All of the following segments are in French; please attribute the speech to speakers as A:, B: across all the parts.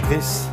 A: Patrice.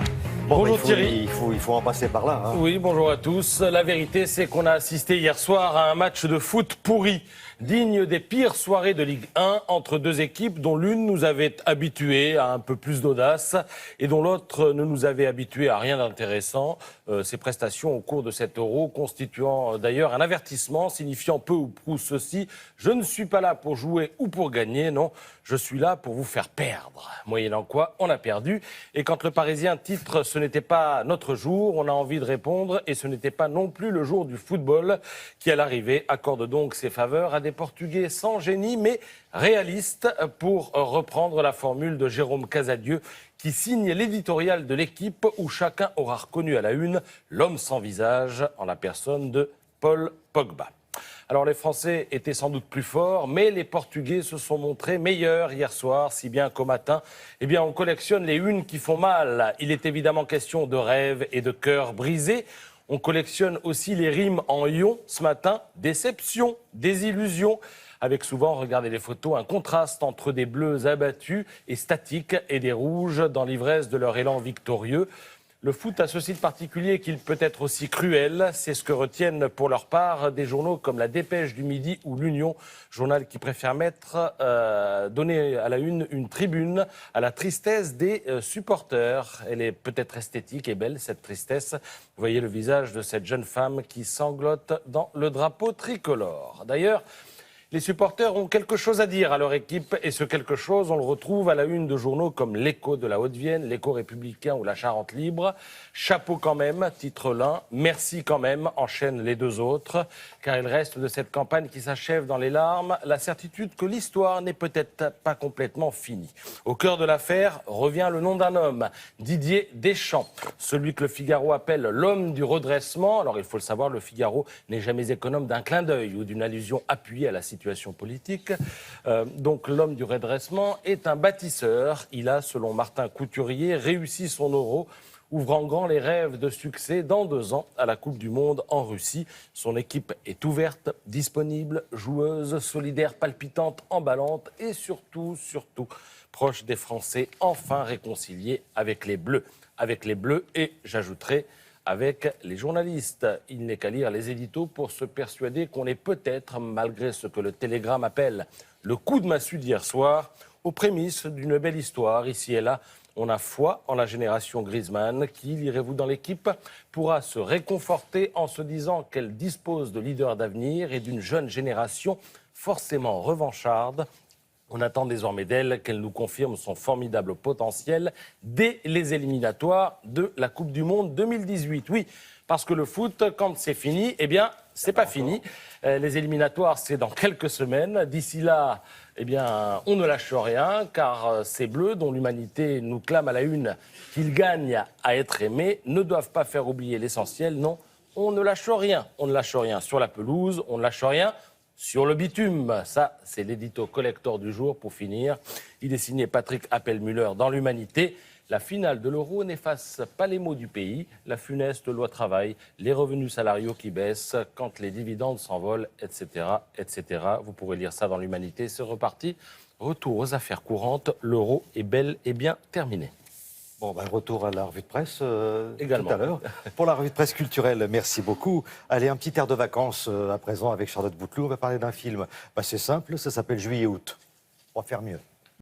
B: Bonjour Thierry.
A: Il faut en passer par là.
B: Oui, bonjour à tous. La vérité, c'est qu'on a assisté hier soir à un match de foot pourri, digne des pires soirées de Ligue 1 entre deux équipes dont l'une nous avait habitués à un peu plus d'audace et dont l'autre ne nous avait habitués à rien d'intéressant. Ces prestations au cours de cet Euro constituant d'ailleurs un avertissement signifiant peu ou prou ceci: je ne suis pas là pour jouer ou pour gagner, non, je suis là pour vous faire perdre. Moyennant quoi, on a perdu. Et quand le Parisien titre « Ce n'était pas notre jour », on a envie de répondre « Et ce n'était pas non plus le jour du football » qui, à l'arrivée, accorde donc ses faveurs à des Portugais sans génie mais réalistes, pour reprendre la formule de Jérôme Casadieu qui signe l'éditorial de l'Équipe où chacun aura reconnu à la une l'homme sans visage en la personne de Paul Pogba. Alors les Français étaient sans doute plus forts, mais les Portugais se sont montrés meilleurs hier soir, si bien qu'au matin, on collectionne les unes qui font mal. Il est évidemment question de rêves et de cœurs brisés. On collectionne aussi les rimes en ion ce matin, déception, désillusion, avec souvent, regardez les photos, un contraste entre des bleus abattus et statiques et des rouges dans l'ivresse de leur élan victorieux. Le foot a ceci de particulier qu'il peut être aussi cruel. C'est ce que retiennent pour leur part des journaux comme La Dépêche du Midi ou L'Union, journal qui préfère donner à la une tribune à la tristesse des supporters. Elle est peut-être esthétique et belle, cette tristesse. Vous voyez le visage de cette jeune femme qui sanglote dans le drapeau tricolore. D'ailleurs, les supporters ont quelque chose à dire à leur équipe et ce quelque chose, on le retrouve à la une de journaux comme l'Écho de la Haute-Vienne, l'Écho républicain ou la Charente libre. Chapeau quand même, titre l'un, merci quand même, enchaînent les deux autres, car il reste de cette campagne qui s'achève dans les larmes la certitude que l'histoire n'est peut-être pas complètement finie. Au cœur de l'affaire revient le nom d'un homme, Didier Deschamps, celui que le Figaro appelle l'homme du redressement. Alors il faut le savoir, le Figaro n'est jamais économe d'un clin d'œil ou d'une allusion appuyée à la situation politique. Donc l'homme du redressement est un bâtisseur. Il a, selon Martin Couturier, réussi son Euro, ouvrant grand les rêves de succès dans 2 ans à la Coupe du Monde en Russie. Son équipe est ouverte, disponible, joueuse, solidaire, palpitante, emballante et surtout, proche des Français, enfin réconciliés avec les Bleus. Avec les Bleus et, j'ajouterai, avec les journalistes. Il n'est qu'à lire les éditos pour se persuader qu'on est peut-être, malgré ce que le Télégramme appelle le coup de massue d'hier soir, aux prémices d'une belle histoire. Ici et là, on a foi en la génération Griezmann qui, lirez-vous dans l'Équipe, pourra se réconforter en se disant qu'elle dispose de leaders d'avenir et d'une jeune génération forcément revancharde. On attend désormais d'elle qu'elle nous confirme son formidable potentiel dès les éliminatoires de la Coupe du Monde 2018. Oui, parce que le foot, quand c'est fini, c'est pas fini. Les éliminatoires, c'est dans quelques semaines. D'ici là, on ne lâche rien, car ces Bleus, dont l'humanité nous clame à la une qu'ils gagnent à être aimés, ne doivent pas faire oublier l'essentiel. Non, on ne lâche rien. On ne lâche rien sur la pelouse, on ne lâche rien sur le bitume. Ça, c'est l'édito collector du jour pour finir. Il est signé Patrick Appelmüller dans l'Humanité. La finale de l'Euro n'efface pas les maux du pays, la funeste loi travail, les revenus salariaux qui baissent, quand les dividendes s'envolent, etc., etc. Vous pourrez lire ça dans l'Humanité. C'est reparti. Retour aux affaires courantes. L'Euro est bel et bien terminé.
A: Bon, retour à la revue de presse
B: également.
A: Tout à l'heure. Pour la revue de presse culturelle, merci beaucoup. Allez, un petit air de vacances à présent avec Charlotte Bouteloup. On va parler d'un film. C'est simple, ça s'appelle Juillet-août. On va faire mieux.